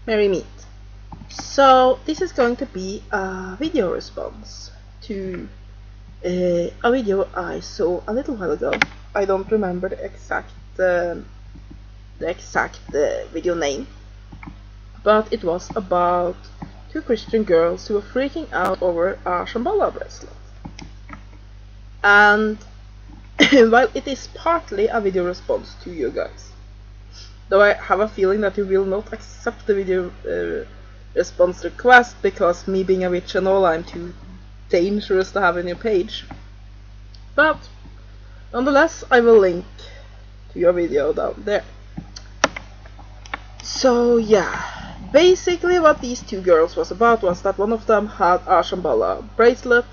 Merry meet. So this is going to be a video response to a video I saw a little while ago. I don't remember the exact video name, but it was about two Christian girls who were freaking out over a Shambhala bracelet. And while it is partly a video response to you guys, though I have a feeling that you will not accept the video response request because me being a witch and all, I'm too dangerous to have on your page. But nonetheless, I will link to your video down there. So yeah, basically what these two girls was about was that one of them had a Shambhala bracelet,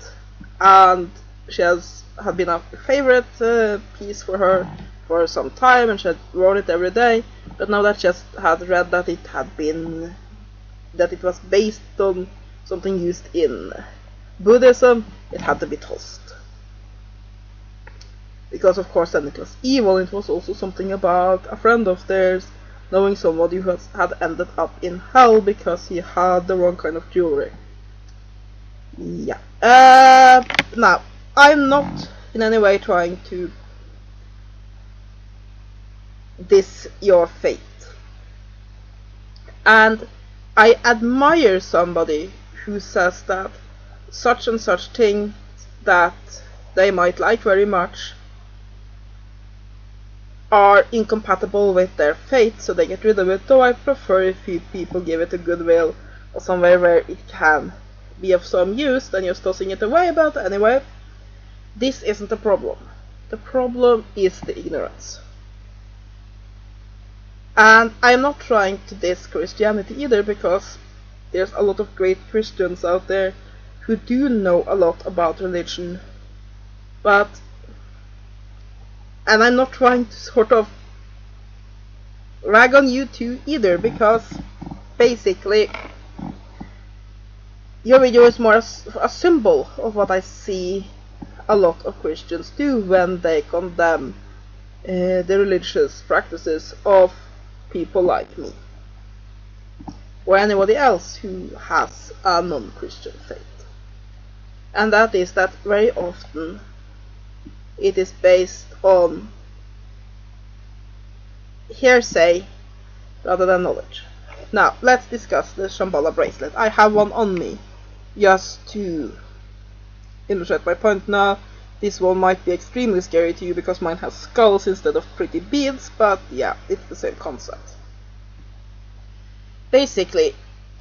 and she had been a favorite piece for her for some time, and she had worn it every day. But now that she had read that it was based on something used in Buddhism, it had to be tossed. Because of course then it was evil. It was also something about a friend of theirs knowing somebody who had ended up in hell because he had the wrong kind of jewelry. Yeah. Now, I'm not in any way trying to diss your fate. And I admire somebody who says that such and such things that they might like very much are incompatible with their fate, so they get rid of it, though I prefer if people give it a goodwill or somewhere where it can be of some use than just tossing it away. But anyway, this isn't the problem. The problem is the ignorance. And I'm not trying to diss Christianity either, because there's a lot of great Christians out there who do know a lot about religion. And I'm not trying to sort of rag on you two either, because basically your video is more a symbol of what I see a lot of Christians do when they condemn the religious practices of people like me or anybody else who has a non-Christian faith. And that is that very often it is based on hearsay rather than knowledge. Now, let's discuss the Shambhala bracelet. I have one on me just to illustrate my point. Now, this one might be extremely scary to you because mine has skulls instead of pretty beads, but yeah, it's the same concept. Basically,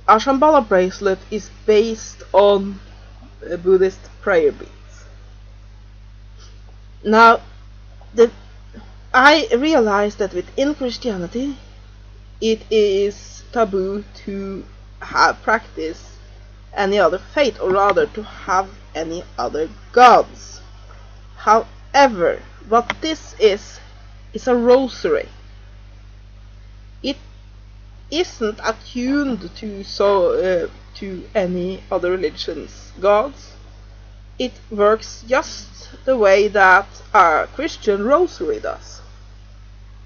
a Shambhala bracelet is based on Buddhist prayer beads. Now, I realize that within Christianity, it is taboo to practice any other faith, or rather to have any other gods. However, what this is a rosary. It isn't attuned to any other religion's gods. It works just the way that a Christian rosary does.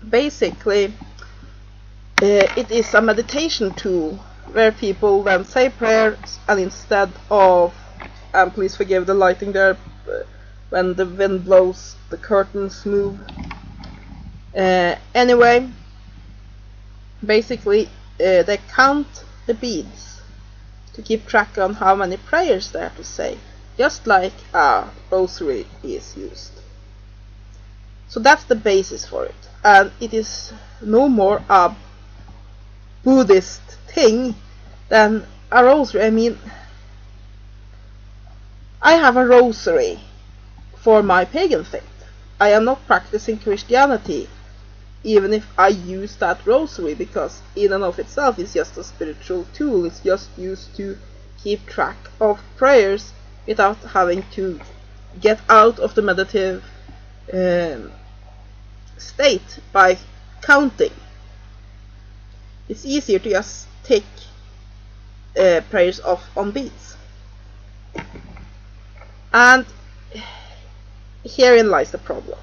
Basically, it is a meditation tool where people then say prayers, and instead of, and please forgive the lighting there, when the wind blows the curtains move. Anyway, basically they count the beads to keep track on how many prayers they have to say, just like a rosary is used. So that's the basis for it, and it is no more a Buddhist thing than a rosary. I mean, I have a rosary for my pagan faith. I am not practicing Christianity even if I use that rosary, because in and of itself it's just a spiritual tool. It's just used to keep track of prayers without having to get out of the meditative state by counting. It's easier to just take prayers off on beads. And herein lies the problem.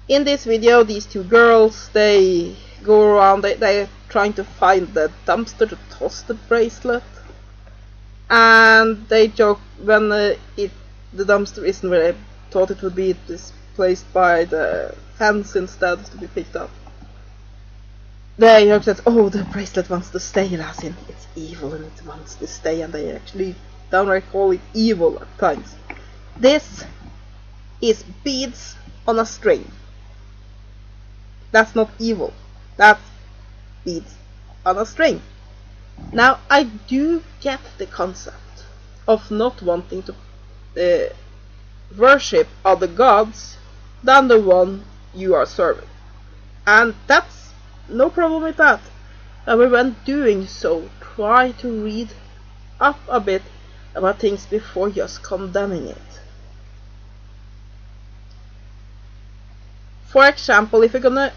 In this video, these two girls, they go around, they're trying to find the dumpster to toss the bracelet, and they joke when the dumpster isn't where they thought it would be. It is placed by the fence instead to be picked up. They joke that, oh, the bracelet wants to stay, as in it's evil and it wants to stay, and they actually downright call it evil at times. This is beads on a string. That's not evil. That's beads on a string. Now, I do get the concept of not wanting to worship other gods than the one you are serving. And that's no problem with that. However, when doing so, try to read up a bit about things before just condemning it. For example, if you're going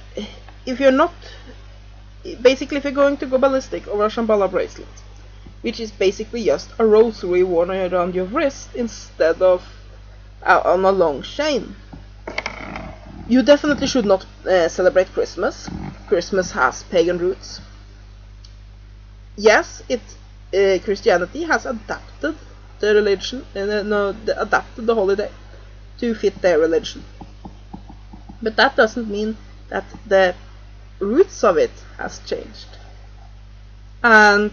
to go ballistic over a Shambhala bracelet, which is basically just a rosary worn around your wrist instead of on a long chain, you definitely should not celebrate Christmas. Christmas has pagan roots. Yes, Christianity has adapted the religion, adapted the holiday to fit their religion. But that doesn't mean that the roots of it has changed. And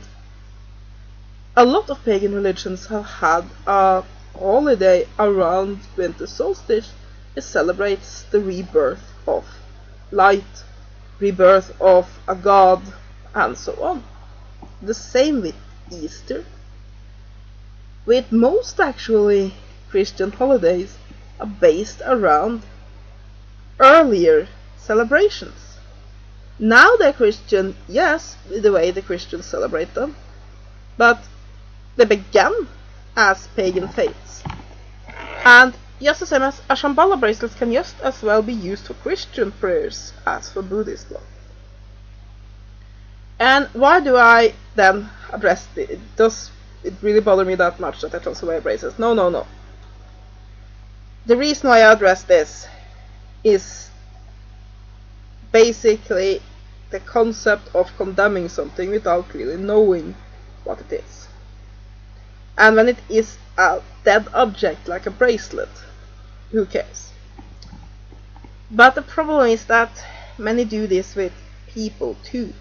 a lot of pagan religions have had a holiday around winter solstice. It celebrates the rebirth of light, rebirth of a god, and so on. The same with Easter. With most actually Christian holidays are based around earlier celebrations. Now they're Christian, yes, the way the Christians celebrate them, but they began as pagan faiths. And just the same as a Shambhala bracelet can just as well be used for Christian prayers as for Buddhist one. And why do I then address it? Does it really bother me that much that I toss away bracelets? No. The reason why I address this is basically the concept of condemning something without really knowing what it is. And when it is a dead object like a bracelet, who cares? But the problem is that many do this with people too.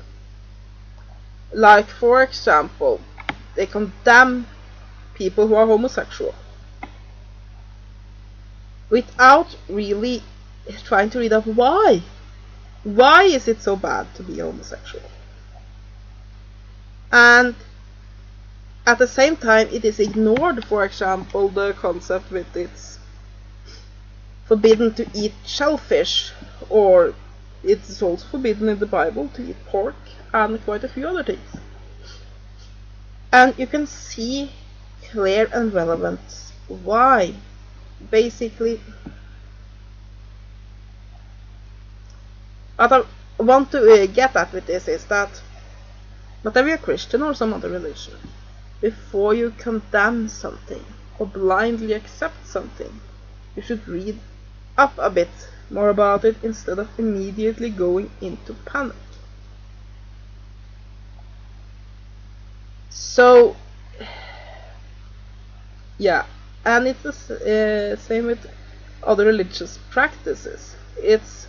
Like, for example, they condemn people who are homosexual without really trying to read up why. Why is it so bad to be homosexual? And at the same time, it is ignored, for example, the concept with it's forbidden to eat shellfish, or it's also forbidden in the Bible to eat pork, and quite a few other things. And you can see clear and relevant why. Basically, what I want to get at with this is that whatever you're Christian or some other religion, before you condemn something or blindly accept something, you should read up a bit more about it instead of immediately going into panic. So, yeah, and it's the same with other religious practices. It's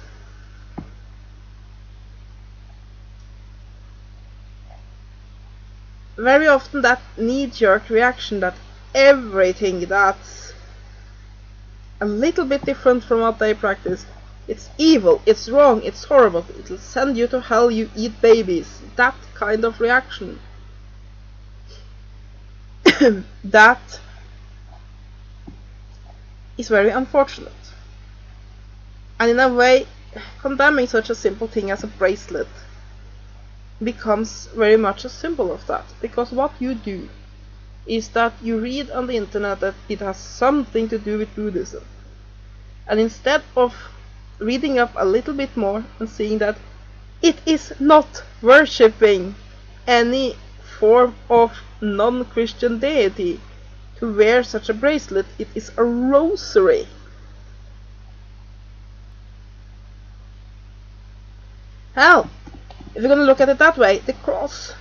very often that knee-jerk reaction that everything that's a little bit different from what they practice, it's evil, it's wrong, it's horrible, it'll send you to hell, you eat babies. That kind of reaction. That is very unfortunate. And in a way, condemning such a simple thing as a bracelet becomes very much a symbol of that, because what you do is that you read on the internet that it has something to do with Buddhism, and instead of reading up a little bit more and seeing that it is not worshipping any form of non-Christian deity to wear such a bracelet, it is a rosary. Hell, if you're gonna look at it that way, the cross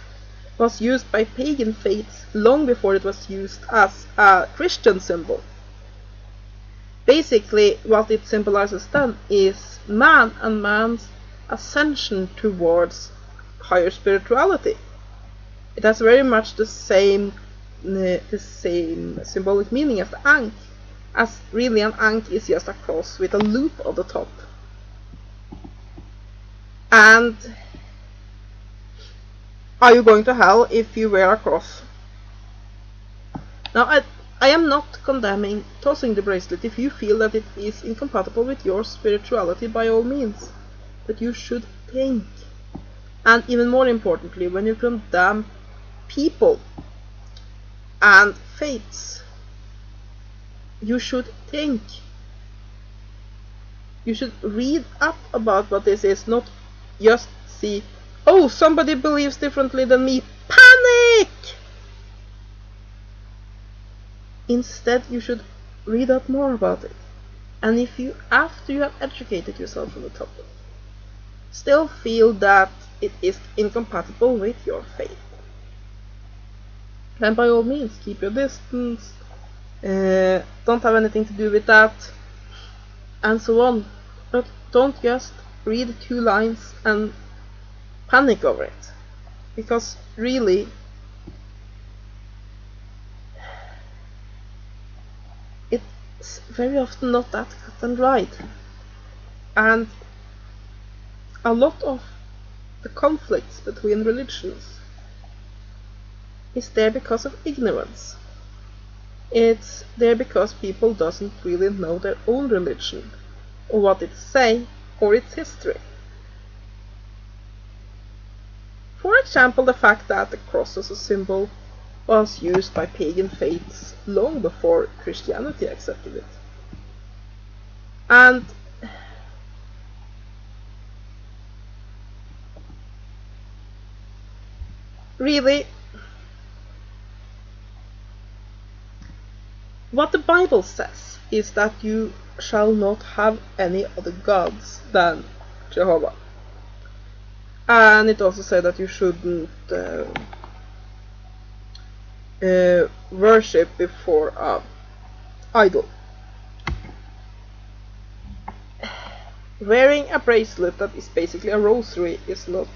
was used by pagan faiths long before it was used as a Christian symbol. Basically, what it symbolizes then is man and man's ascension towards higher spirituality. It has very much the same symbolic meaning as the ankh, as really an ankh is just a cross with a loop on the top. And are you going to hell if you wear a cross? Now, I am not condemning tossing the bracelet if you feel that it is incompatible with your spirituality, by all means. But you should think. And even more importantly, when you condemn people and faiths, you should think. You should read up about what this is, not just see, oh, somebody believes differently than me, panic! Instead, you should read up more about it. And if you, after you have educated yourself on the topic, still feel that it is incompatible with your faith, then by all means, keep your distance, don't have anything to do with that, and so on. But don't just read 2 lines and panic over it, because really it's very often not that cut and dried, and a lot of the conflicts between religions is there because of ignorance. It's there because people doesn't really know their own religion, or what it say, or its history. For example, the fact that the cross as a symbol was used by pagan faiths long before Christianity accepted it. And really, what the Bible says is that you shall not have any other gods than Jehovah. And it also said that you shouldn't worship before an idol. Wearing a bracelet that is basically a rosary is not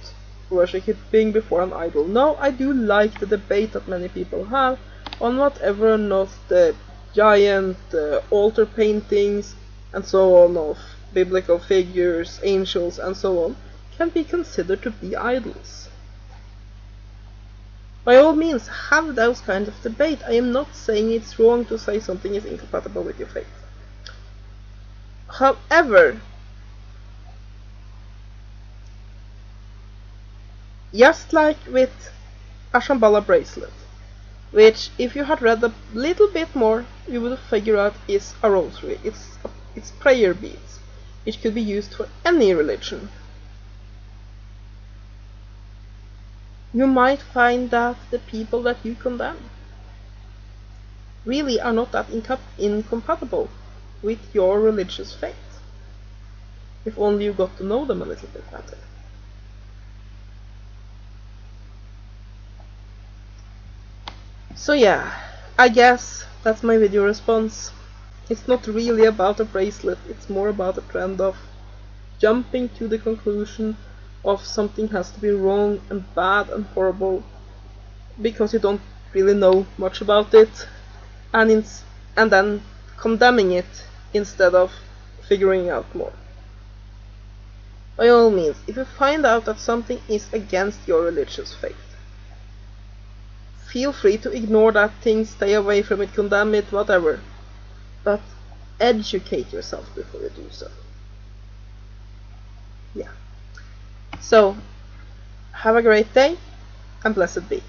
worshipping before an idol. Now, I do like the debate that many people have on whatever or not the giant altar paintings and so on of biblical figures, angels and so on can be considered to be idols. By all means, have those kind of debate. I am not saying it's wrong to say something is incompatible with your faith. However, just like with a Shambhala bracelet, which if you had read a little bit more, you would figure out is a rosary. It's prayer beads, which could be used for any religion. You might find that the people that you condemn really are not that incompatible with your religious faith, if only you got to know them a little bit better. So yeah, I guess that's my video response. It's not really about a bracelet, it's more about a trend of jumping to the conclusion of something has to be wrong and bad and horrible because you don't really know much about it, and then condemning it instead of figuring out more. By all means, if you find out that something is against your religious faith, feel free to ignore that thing, stay away from it, condemn it, whatever. But educate yourself before you do so. Yeah. So, have a great day, and blessed be.